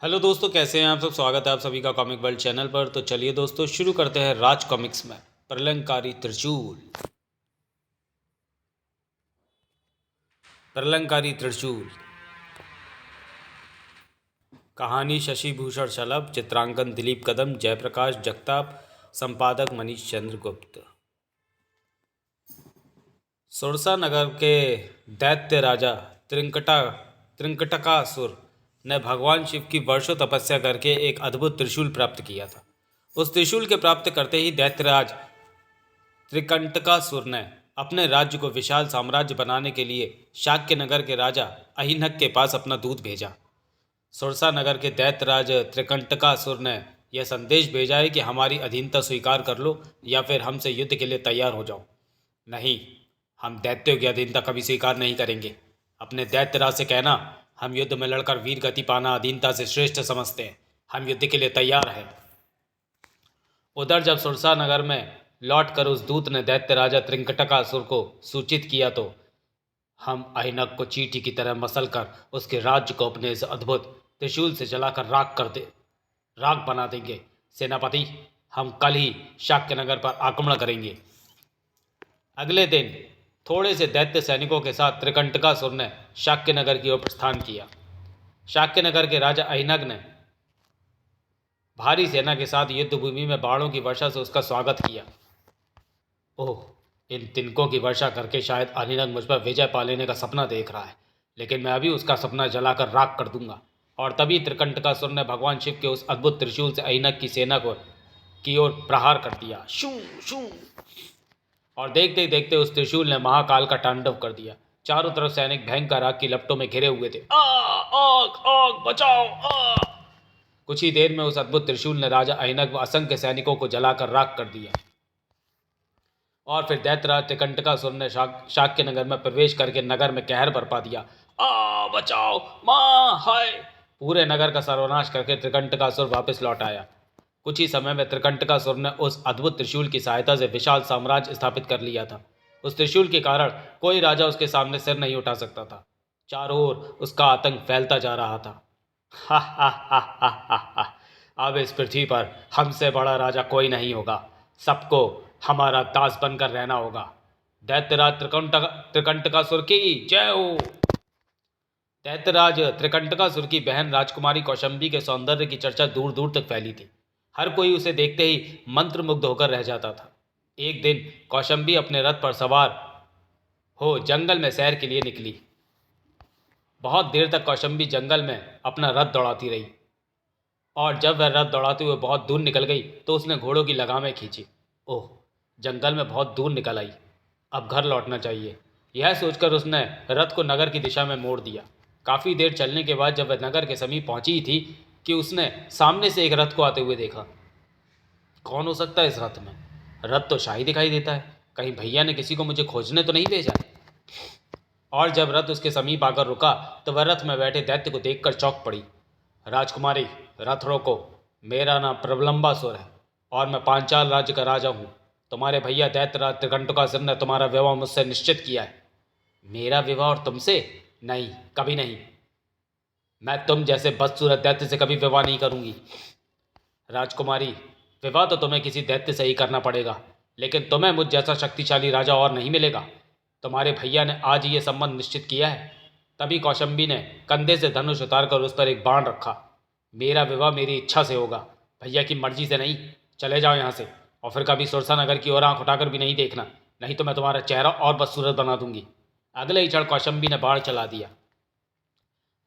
Hello दोस्तों, कैसे हैं आप सब। स्वागत है आप सभी का कॉमिक वर्ल्ड चैनल पर। तो चलिए दोस्तों, शुरू करते हैं राज कॉमिक्स में प्रलंकारी त्रिशूल। प्रलंकारी त्रिशूल। कहानी शशि भूषण शलभ, चित्रांकन दिलीप कदम, जयप्रकाश जगताप, संपादक मनीष चंद्र गुप्त। सुरसा नगर के दैत्य राजा त्रिंकटकासुर ने भगवान शिव की वर्षों तपस्या करके एक अद्भुत त्रिशूल प्राप्त किया था। उस त्रिशूल के प्राप्त करते ही दैत्यराज त्रिकंटकासुर ने अपने राज्य को विशाल साम्राज्य बनाने के लिए शाक्य नगर के राजा अहिनक के पास अपना दूत भेजा। सुरसा नगर के दैत्यराज त्रिकंटकासुर ने यह संदेश भेजा है कि हमारी अधीनता स्वीकार कर लो या फिर हमसे युद्ध के लिए तैयार हो जाओ। नहीं, हम दैत्यों की अधीनता कभी स्वीकार नहीं करेंगे। अपने दैत्यराज से कहना, हम युद्ध में लड़कर वीर गति पाना अधीनता से श्रेष्ठ समझते हैं। हम युद्ध के लिए तैयार हैं। उधर जब सुरसा नगर में लौट कर उस दूत ने दैत्य राजा त्रिंकटकासुर को सूचित किया तो हम अहिनक को चींटी की तरह मसल कर उसके राज्य को अपने इस अद्भुत त्रिशूल से जलाकर राख बना देंगे। सेनापति, हम कल ही शाक्य नगर पर आक्रमण करेंगे। अगले दिन थोड़े से दैत्य सैनिकों के साथ त्रिकंटकासुर ने शाक्य नगर की ओर प्रस्थान किया। शाक्य नगर के राजा अहिनक ने भारी सेना के साथ युद्ध भूमि में बाणों की वर्षा से उसका स्वागत किया। ओह, इन तिनकों की वर्षा करके शायद अहिनक मुझ पर विजय पा लेने का सपना देख रहा है, लेकिन मैं अभी उसका सपना जलाकर राख कर दूंगा। और तभी त्रिकंटकासुर ने भगवान शिव के उस अद्भुत त्रिशूल से अहिनक की सेना की ओर प्रहार कर दिया। शू शू। और देखते ही देखते उस त्रिशूल ने महाकाल का तांडव कर दिया। चारों तरफ सैनिक भयंकर आग की लपटों में घिरे हुए थे। आग आग बचाओ आ! कुछ ही देर में उस अद्भुत त्रिशूल ने राजा अहिनक व असंख्य सैनिकों को जलाकर राख कर दिया। और फिर दैत्यराज त्रिकंटकासुर ने शाक्य नगर में प्रवेश करके नगर में कहर बरपा दिया। बचाओ, माँ हाय! पूरे नगर का सर्वनाश करके त्रिकंटकासुर वापस लौट आया। कुछ ही समय में त्रिकंटकासुर ने उस अद्भुत त्रिशूल की सहायता से विशाल साम्राज्य स्थापित कर लिया था। उस त्रिशूल के कारण कोई राजा उसके सामने सिर नहीं उठा सकता था। चारों ओर उसका आतंक फैलता जा रहा था। हा हा हा हा हा हा। अब इस पृथ्वी पर हमसे बड़ा राजा कोई नहीं होगा। सबको हमारा दास बनकर रहना होगा। दैत्यराज त्रिकंटकासुर की जय हो। दैत्यराज त्रिकंटकासुर की बहन राजकुमारी कौशंबी के सौंदर्य की चर्चा दूर दूर तक फैली थी। हर कोई उसे देखते ही मंत्रमुग्ध होकर रह जाता था। एक दिन कौशंबी अपने रथ पर सवार हो जंगल में सैर के लिए निकली। बहुत देर तक कौशंबी जंगल में अपना रथ दौड़ाती रही, और जब वह रथ दौड़ाते हुए बहुत दूर निकल गई तो उसने घोड़ों की लगामें खींची। ओह, जंगल में बहुत दूर निकल आई, अब घर लौटना चाहिए। यह सोचकर उसने रथ को नगर की दिशा में मोड़ दिया। काफ़ी देर चलने के बाद जब वह नगर के समीप पहुंची ही थी कि उसने सामने से एक रथ को आते हुए देखा। कौन हो सकता है इस रथ में? रथ तो शाही दिखाई देता है। कहीं भैया ने किसी को मुझे खोजने तो नहीं भेजा है? और जब रथ उसके समीप आकर रुका तो वह रथ में बैठे दैत्य को देखकर चौंक पड़ी। राजकुमारी, रथ रोको। मेरा नाम प्रबलंबासुर है और मैं पांचाल राज्य का राजा हूँ। तुम्हारे भैया दैत्यराज त्रिकंटकासुर ने तुम्हारा विवाह मुझसे निश्चित किया है। मेरा विवाह और तुमसे? नहीं, कभी नहीं। मैं तुम जैसे बदसूरत दैत्य से कभी विवाह नहीं करूंगी। राजकुमारी, विवाह तो तुम्हें किसी दैत्य से ही करना पड़ेगा, लेकिन तुम्हें मुझ जैसा शक्तिशाली राजा और नहीं मिलेगा। तुम्हारे भैया ने आज ही ये संबंध निश्चित किया है। तभी कौशंबी ने कंधे से धनुष उतारकर उस पर एक बाण रखा। मेरा विवाह मेरी इच्छा से होगा, भैया की मर्जी से नहीं। चले जाओ यहाँ से, और फिर कभी सुरसा नगर की ओर आंख उठाकर भी नहीं देखना, नहीं तो मैं तुम्हारा चेहरा और बदसूरत बना दूंगी। अगले ही क्षण कौशंबी ने बाण चला दिया।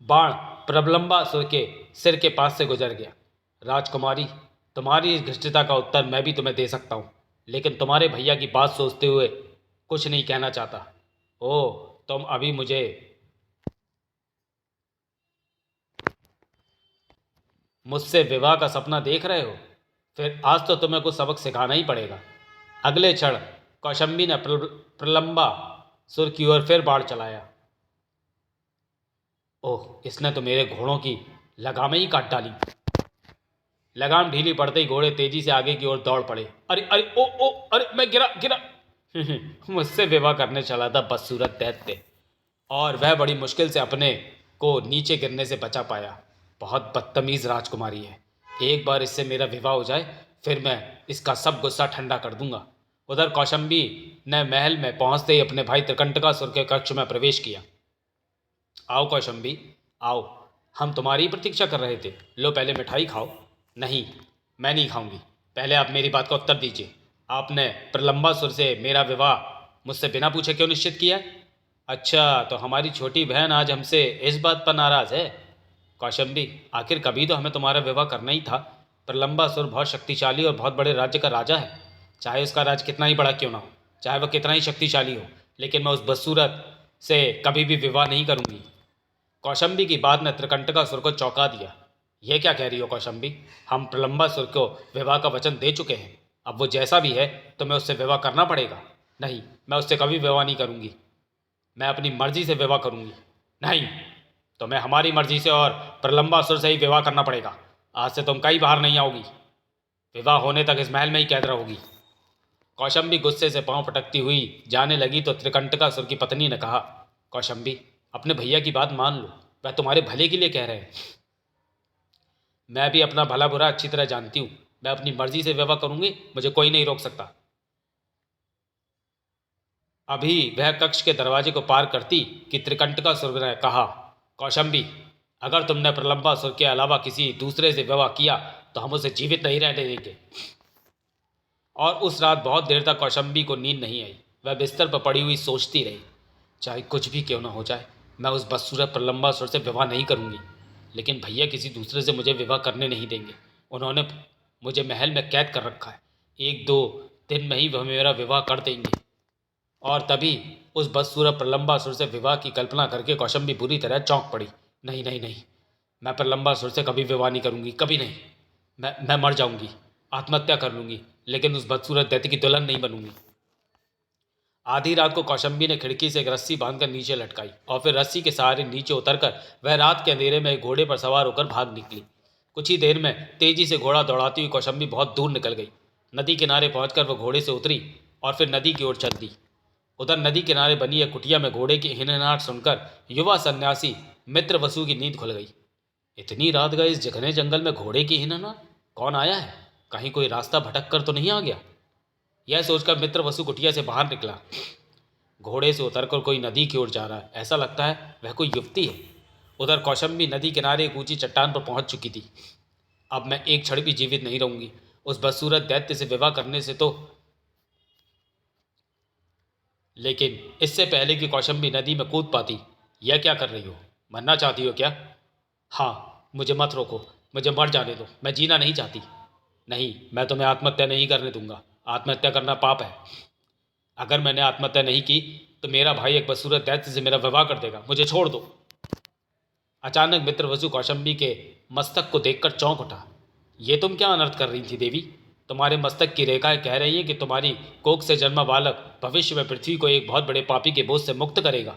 बाण प्रबलंबासुर के सिर के पास से गुजर गया। राजकुमारी, तुम्हारी इस घृष्टता का उत्तर मैं भी तुम्हें दे सकता हूँ, लेकिन तुम्हारे भैया की बात सोचते हुए कुछ नहीं कहना चाहता। ओह, तुम अभी मुझसे विवाह का सपना देख रहे हो? फिर आज तो तुम्हें कुछ सबक सिखाना ही पड़ेगा। अगले क्षण कौशंबी ने प्रलंबा सुर की ओर फिर बाढ़ चलाया। ओह, इसने तो मेरे घोड़ों की लगामें ही काट डाली। लगाम ढीली पड़ते ही घोड़े तेजी से आगे की ओर दौड़ पड़े। अरे अरे ओ ओ अरे, मैं गिरा गिरा। मुझसे विवाह करने चला था बदसूरत दैत्य, और वह बड़ी मुश्किल से अपने को नीचे गिरने से बचा पाया। बहुत बदतमीज़ राजकुमारी है। एक बार इससे मेरा विवाह हो जाए, फिर मैं इसका सब गुस्सा ठंडा कर दूंगा। उधर कौशंबी ने महल में पहुंचते ही अपने भाई त्रिकंटकासुर के कक्ष में प्रवेश किया। आओ कौशंबी, आओ। हम तुम्हारी ही प्रतीक्षा कर रहे थे। लो पहले मिठाई खाओ। नहीं, मैं नहीं खाऊंगी। पहले आप मेरी बात का उत्तर दीजिए। आपने प्रलंबासुर से मेरा विवाह मुझसे बिना पूछे क्यों निश्चित किया है? अच्छा, तो हमारी छोटी बहन आज हमसे इस बात पर नाराज़ है। कौशंबी, आखिर कभी तो हमें तुम्हारा विवाह करना ही था। प्रलंबासुर बहुत शक्तिशाली और बहुत बड़े राज्य का राजा है। चाहे उसका राज कितना ही बड़ा क्यों ना हो, चाहे वह कितना ही शक्तिशाली हो, लेकिन मैं उस बदसूरत से कभी भी विवाह नहीं करूंगी। कौशंबी की बात ने त्रिकंटकासुर को चौंका दिया। यह क्या कह रही हो कौशंबी? हम प्रलंबासुर को विवाह का वचन दे चुके हैं। अब वो जैसा भी है तो मैं उससे विवाह करना पड़ेगा। नहीं, मैं उससे कभी विवाह नहीं करूंगी। मैं अपनी मर्जी से विवाह करूंगी। नहीं, तो मैं हमारी मर्जी से और प्रलंबासुर से ही विवाह करना पड़ेगा। आज से तुम कहीं बाहर नहीं आओगी। विवाह होने तक इस महल में ही कैद रहोगी। कौशंबी गुस्से से पांव पटकती हुई जाने लगी तो त्रिकंटकासुर की पत्नी ने कहा, कौशंबी, अपने भैया की बात मान लो। वह तुम्हारे भले के लिए कह रहे हैं। मैं भी अपना भला बुरा अच्छी तरह जानती हूँ। मैं अपनी मर्जी से विवाह करूंगी, मुझे कोई नहीं रोक सकता। अभी वह कक्ष के दरवाजे को पार करती कि त्रिकंटकासुर ने कहा, कौशंबी, अगर तुमने प्रलंबासुर के अलावा किसी दूसरे से विवाह किया तो हम उसे जीवित नहीं रहने देंगे। और उस रात बहुत देर तक कौशंबी को नींद नहीं आई। वह बिस्तर पर पड़ी हुई सोचती रही, चाहे कुछ भी क्यों ना हो जाए, मैं उस बदसूरत प्रलंबासुर से विवाह नहीं करूंगी। लेकिन भैया किसी दूसरे से मुझे विवाह करने नहीं देंगे। उन्होंने मुझे महल में कैद कर रखा है। 1-2 दिन में ही वह मेरा विवाह कर देंगे। और तभी उस बदसूरत प्रलंबासुर से विवाह की कल्पना करके कौशंबी बुरी तरह चौंक पड़ी। नहीं नहीं नहीं, मैं प्रलंबासुर से कभी विवाह नहीं करूंगी, कभी नहीं। मैं मर जाऊंगी, आत्महत्या कर लूंगी, लेकिन उस बदसूरत दैत्य की दुल्हन नहीं बनूंगी। आधी रात को कौशंबी ने खिड़की से एक रस्सी बांधकर नीचे लटकाई और फिर रस्सी के सहारे नीचे उतरकर वह रात के अंधेरे में एक घोड़े पर सवार होकर भाग निकली। कुछ ही देर में तेजी से घोड़ा दौड़ाती हुई कौशंबी बहुत दूर निकल गई। नदी किनारे पहुंचकर वह घोड़े से उतरी और फिर नदी की ओर चल दी। उधर नदी किनारे बनी एक कुटिया में घोड़े की हिनहनाहट सुनकर युवा सन्यासी मित्र वसु की नींद खुल गई। इतनी रात गए इस घने जंगल में घोड़े की हिनहनाहट? कौन आया है? कहीं कोई रास्ता भटक कर तो नहीं आ गया? यह सोचकर मित्र वसु कुटिया से बाहर निकला। घोड़े से उतरकर कोई नदी की ओर जा रहा है। ऐसा लगता है वह कोई युवती है। उधर कौशंबी नदी किनारे एक ऊंची चट्टान पर पहुंच चुकी थी। अब मैं एक क्षण भी जीवित नहीं रहूंगी। उस बदसूरत दैत्य से विवाह करने से तो, लेकिन इससे पहले कि कौशंबी नदी में कूद पाती, यह क्या कर रही हो? मरना चाहती हो क्या? हाँ, मुझे मत रोको, मुझे मर जाने दो। मैं जीना नहीं चाहती। नहीं, मैं तुम्हें आत्महत्या नहीं करने दूंगा। आत्महत्या करना पाप है। अगर मैंने आत्महत्या नहीं की तो मेरा भाई एक बदसूरत दैत्य से मेरा विवाह कर देगा। मुझे छोड़ दो। अचानक मित्र वसु कौशंबी के मस्तक को देखकर चौंक उठा। ये तुम क्या अनर्थ कर रही थी देवी? तुम्हारे मस्तक की रेखाएं कह रही हैं कि तुम्हारी कोख से जन्मा बालक भविष्य में पृथ्वी को एक बहुत बड़े पापी के बोझ से मुक्त करेगा।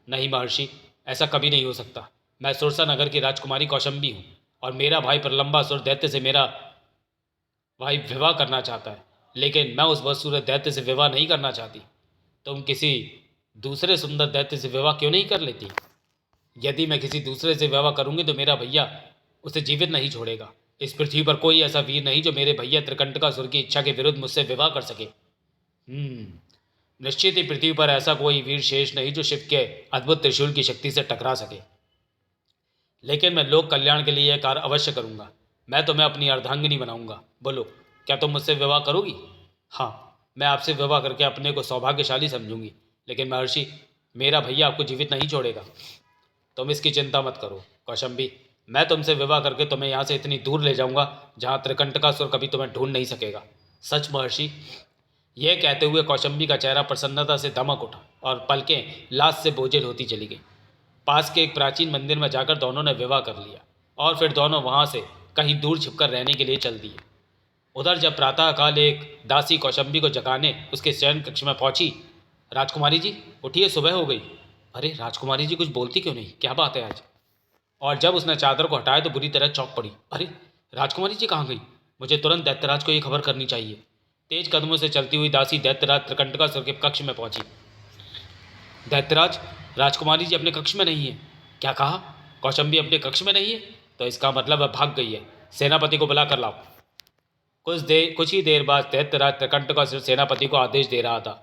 नहीं महर्षि, ऐसा कभी नहीं हो सकता। मैं सुरसा नगर की राजकुमारी कौशंबी हूँ और मेरा भाई प्रलंबासुर दैत्य से मेरा भाई विवाह करना चाहता है, लेकिन मैं उस बदसूरत दैत्य से विवाह नहीं करना चाहती। तुम किसी दूसरे सुंदर दैत्य से विवाह क्यों नहीं कर लेती? यदि मैं किसी दूसरे से विवाह करूंगी तो मेरा भैया उसे जीवित नहीं छोड़ेगा। इस पृथ्वी पर कोई ऐसा वीर नहीं जो मेरे भैया त्रिकंटकासुर की इच्छा के विरुद्ध मुझसे विवाह कर सके। निश्चित ही पृथ्वी पर ऐसा कोई वीर शेष नहीं जो शिव के अद्भुत त्रिशूल की शक्ति से टकरा सके। लेकिन मैं लोक कल्याण के लिए यह कार्य अवश्य करूंगा। मैं तुम्हें अपनी अर्धांगिनी बनाऊंगा। बोलो, क्या तुम मुझसे विवाह करोगी? हाँ, मैं आपसे विवाह करके अपने को सौभाग्यशाली समझूंगी, लेकिन महर्षि, मेरा भैया आपको जीवित नहीं छोड़ेगा। तुम इसकी चिंता मत करो कौशंबी। मैं तुमसे विवाह करके तुम्हें यहाँ से इतनी दूर ले जाऊंगा जहाँ त्रिकंटकासुर कभी तुम्हें ढूंढ नहीं सकेगा। सच महर्षि? यह कहते हुए कौशंबी का चेहरा प्रसन्नता से दमक उठा और पलकें लाश से बोझिल होती चली गई। पास के एक प्राचीन मंदिर में जाकर दोनों ने विवाह कर लिया और फिर दोनों वहाँ से कहीं दूर छिपकर रहने के लिए चल दिए। उधर जब प्रातःकाल एक दासी कौशंबी को जगाने उसके शयन कक्ष में पहुंची। राजकुमारी जी उठिए, सुबह हो गई। अरे राजकुमारी जी कुछ बोलती क्यों नहीं? क्या बात है आज? और जब उसने चादर को हटाया तो बुरी तरह चौंक पड़ी। अरे राजकुमारी जी कहाँ गई? मुझे तुरंत दैत्यराज को ये खबर करनी चाहिए। तेज कदमों से चलती हुई दासी दैत्यराज त्रिकंटकासुर के कक्ष में पहुंची। दैत्यराज, राजकुमारी जी अपने कक्ष में नहीं है। क्या कहा? कौशंबी अपने कक्ष में नहीं है? तो इसका मतलब वह भाग गई है। सेनापति को बुला कर लाओ। कुछ ही देर बाद दैत्यराज त्रिकंटकासुर सेनापति को आदेश दे रहा था।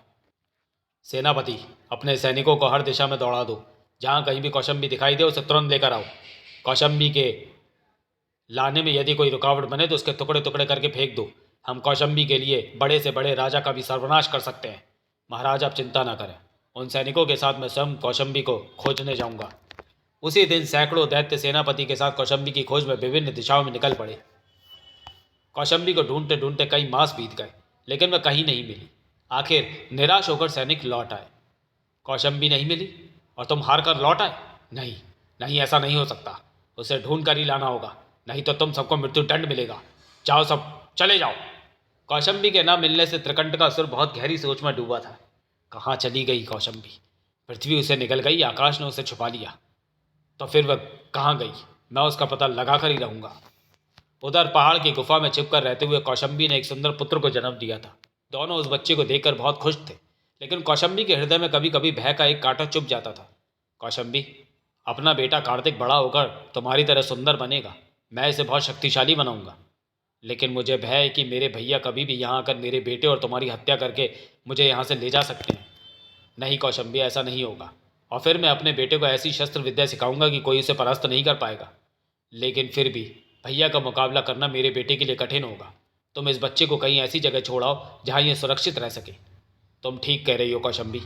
सेनापति, अपने सैनिकों को हर दिशा में दौड़ा दो। जहाँ कहीं भी कौशंबी दिखाई दे उसे तुरंत लेकर आओ। कौशंबी के लाने में यदि कोई रुकावट बने तो उसके टुकड़े टुकड़े करके फेंक दो। हम कौशंबी के लिए बड़े से बड़े राजा का भी सर्वनाश कर सकते हैं। महाराज, आप चिंता ना करें। उन सैनिकों के साथ मैं स्वयं कौशंबी को खोजने जाऊंगा। उसी दिन सैकड़ों दैत्य सेनापति के साथ कौशंबी की खोज में विभिन्न दिशाओं में निकल पड़े। कौशंबी को ढूंढते ढूंढते कई मास बीत गए, लेकिन वह कहीं नहीं मिली। आखिर निराश होकर सैनिक लौट आए। कौशंबी नहीं मिली और तुम हार कर लौट आए? नहीं नहीं, ऐसा नहीं हो सकता। उसे ढूंढ कर ही लाना होगा, नहीं तो तुम सबको मृत्यु दंड मिलेगा। जाओ, सब चले जाओ। कौशंबी के न मिलने से त्रिकंटकासुर बहुत गहरी सोच में डूबा था। कहाँ चली गई कौशंबी? पृथ्वी उसे निकल गई, आकाश ने उसे छुपा लिया, तो फिर वह कहाँ गई? मैं उसका पता लगा कर ही रहूंगा। उधर पहाड़ की गुफा में छिपकर रहते हुए कौशंबी ने एक सुंदर पुत्र को जन्म दिया था। दोनों उस बच्चे को देखकर बहुत खुश थे, लेकिन कौशंबी के हृदय में कभी कभी भय का एक कांटा चुभ जाता था। कौशंबी, अपना बेटा कार्तिक बड़ा होकर तुम्हारी तरह सुंदर बनेगा। मैं इसे बहुत शक्तिशाली बनाऊंगा, लेकिन मुझे भय है कि मेरे भैया कभी भी यहाँ आकर मेरे बेटे और तुम्हारी हत्या करके मुझे यहाँ से ले जा सकते हैं। नहीं कौशंबी, ऐसा नहीं होगा। और फिर मैं अपने बेटे को ऐसी शस्त्र विद्या सिखाऊंगा कि कोई उसे परास्त नहीं कर पाएगा। लेकिन फिर भी भैया का मुकाबला करना मेरे बेटे के लिए कठिन होगा। तुम इस बच्चे को कहीं ऐसी जगह छोड़ाओ जहाँ ये सुरक्षित रह सके। तुम ठीक कह रही हो कौशंबी।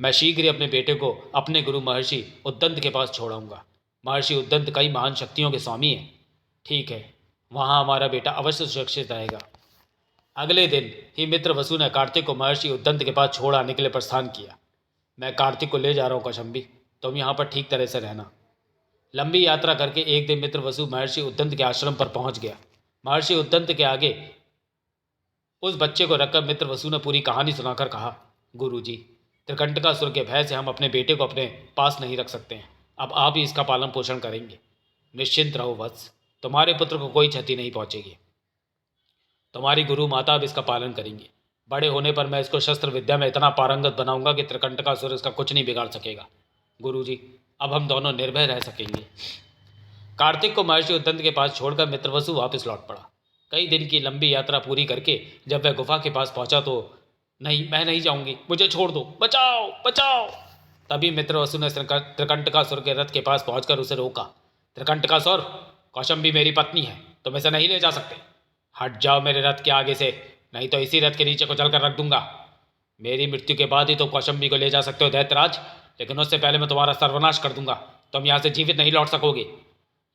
मैं शीघ्र ही अपने बेटे को अपने गुरु महर्षि उद्दंत के पास छोड़ाऊंगा। महर्षि उद्दंत कई महान शक्तियों के स्वामी हैं। ठीक है, वहाँ हमारा बेटा अवश्य सुरक्षित रहेगा। अगले दिन ही मित्र वसु ने कार्तिक को महर्षि उद्दंत के पास छोड़ आने के लिए प्रस्थान किया। मैं कार्तिक को ले जा रहा हूँ कौशंबी, तुम यहाँ पर ठीक तरह से रहना। लंबी यात्रा करके एक दिन मित्र वसु महर्षि उद्दंत के आश्रम पर पहुंच गया। महर्षि उद्दंत के आगे उस बच्चे को रखकर मित्र वसु ने पूरी कहानी सुनाकर कहा, गुरुजी, त्रिकंटकासुर के भय से हम अपने बेटे को अपने पास नहीं रख सकते हैं। अब आप ही इसका पालन पोषण करेंगे। निश्चिंत रहो वत्स, तुम्हारे पुत्र को कोई क्षति नहीं पहुंचेगी। तुम्हारी गुरु माता अब इसका पालन करेंगे। बड़े होने पर मैं इसको शस्त्र विद्या में इतना पारंगत बनाऊंगा कि त्रिकंटकासुर इसका कुछ नहीं बिगाड़ सकेगा। गुरुजी, अब हम दोनों निर्भय रह सकेंगे। कार्तिक को महर्षि उद्दंत के पास छोड़कर मित्रवसु वापस लौट पड़ा। कई दिन की लंबी यात्रा पूरी करके जब वह गुफा के पास पहुंचा तो, नहीं, मैं नहीं जाऊंगी, मुझे छोड़ दो, बचाओ बचाओ। तभी मित्रवसु ने त्रिकंटकासुर के रथ के पास पहुंचकर उसे रोका। त्रिकंटकासुर, कौशंबी मेरी पत्नी है, तुम इसे नहीं ले जा सकते। हट जाओ मेरे रथ के आगे से, नहीं तो इसी रथ के नीचे को चलकर रख दूंगा। मेरी मृत्यु के बाद ही तुम कौशंबी को ले जा सकते हो दैत्यराज, लेकिन उससे पहले मैं तुम्हारा सर्वनाश कर दूंगा। तुम यहाँ से जीवित नहीं लौट सकोगे।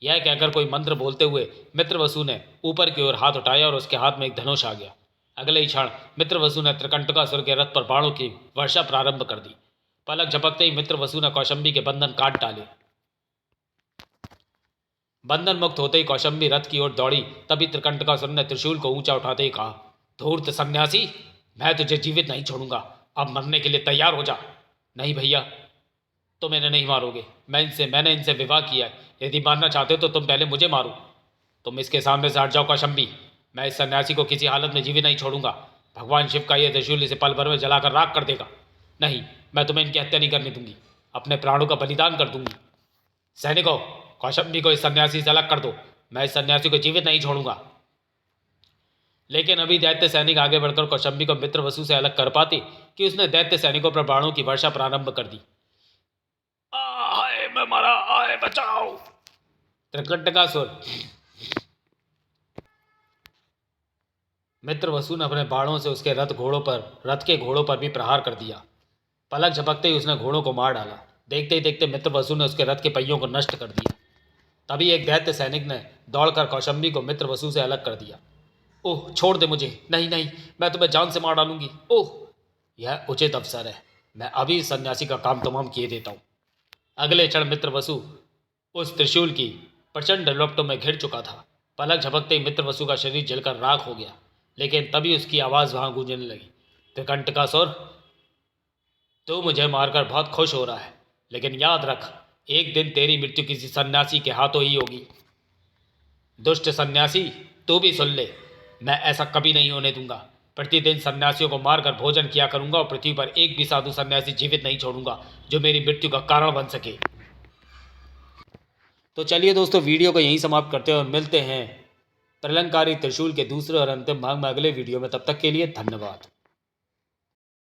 यह कहकर कोई मंत्र बोलते हुए मित्रवसु ने ऊपर की ओर हाथ उठाया और उसके हाथ में एक धनुष आ गया। अगले ही क्षण मित्रवसु ने त्रिकंटकासुर के रथ पर बाणों की वर्षा प्रारंभ कर दी। पलक झपकते ही मित्रवसु ने कौशंबी के बंधन काट डाले। बंधन मुक्त होते ही कौशंबी रथ की ओर दौड़ी। तभी त्रिकंटकासुर ने त्रिशूल को ऊंचा उठाते ही कहा, धूर्त सन्यासी, मैं तुझे जीवित नहीं छोड़ूंगा। अब मरने के लिए तैयार हो जा। नहीं भैया, तुम इन्हें नहीं मारोगे। मैंने इनसे विवाह किया है। यदि मारना चाहते हो तो तुम पहले मुझे मारो। तुम इसके सामने से हट जाओ कौशंबी। मैं इस सन्यासी को किसी हालत में जीवित नहीं छोड़ूंगा। भगवान शिव का यह त्रिशूल इसे पल भर में जलाकर राख कर देगा। नहीं, मैं तुम्हें इनकी हत्या नहीं करने दूंगी, अपने प्राणों का बलिदान कर दूंगी। सैनिकों, कौशंबी को इस सन्यासी से अलग कर दो। मैं इस सन्यासी को जीवित नहीं छोड़ूंगा। लेकिन अभी दैत्य सैनिक आगे बढ़कर कौशंबी को मित्रवसु से अलग कर पाते कि उसने दैत्य सैनिकों पर बाणों की वर्षा प्रारंभ कर दी। हाय मैं मरा, आए बचाओ। त्रिकंटकासुर मित्रवसु ने अपने बाणों से उसके रथ के घोड़ों पर भी प्रहार कर दिया। पलक झपकते ही उसने घोड़ों को मार डाला। देखते ही देखते मित्रवसु ने उसके रथ के पहियों को नष्ट कर दिया। तभी एक दैत्य सैनिक ने दौड़कर कौशंबी को मित्रवसु से अलग कर दिया। ओह, छोड़ दे मुझे। नहीं नहीं, मैं तुम्हें जान से मार डालूंगी। ओह, यह उचित अवसर है। मैं अभी सन्यासी का काम तमाम किए देता हूँ। अगले क्षण मित्रवसु उस त्रिशूल की प्रचंड लपटों में घिर चुका था। पलक झपकते ही मित्रवसु का शरीर जलकर राख हो गया। लेकिन तभी उसकी आवाज़ वहां गूंजने लगी, त्रिकंटकासुर, तू मुझे मारकर बहुत खुश हो रहा है, लेकिन याद रख, एक दिन तेरी मृत्यु किसी सन्यासी के हाथों ही होगी। दुष्ट सन्यासी, तू भी सुन ले, मैं ऐसा कभी नहीं होने दूंगा। प्रतिदिन सन्यासियों को मारकर भोजन किया करूंगा और पृथ्वी पर एक भी साधु सन्यासी जीवित नहीं छोड़ूंगा जो मेरी मृत्यु का कारण बन सके। तो चलिए दोस्तों, वीडियो को यहीं समाप्त करते हैं और मिलते हैं प्रलंकारी त्रिशूल के दूसरे और अंतिम भाग में अगले वीडियो में। तब तक के लिए धन्यवाद।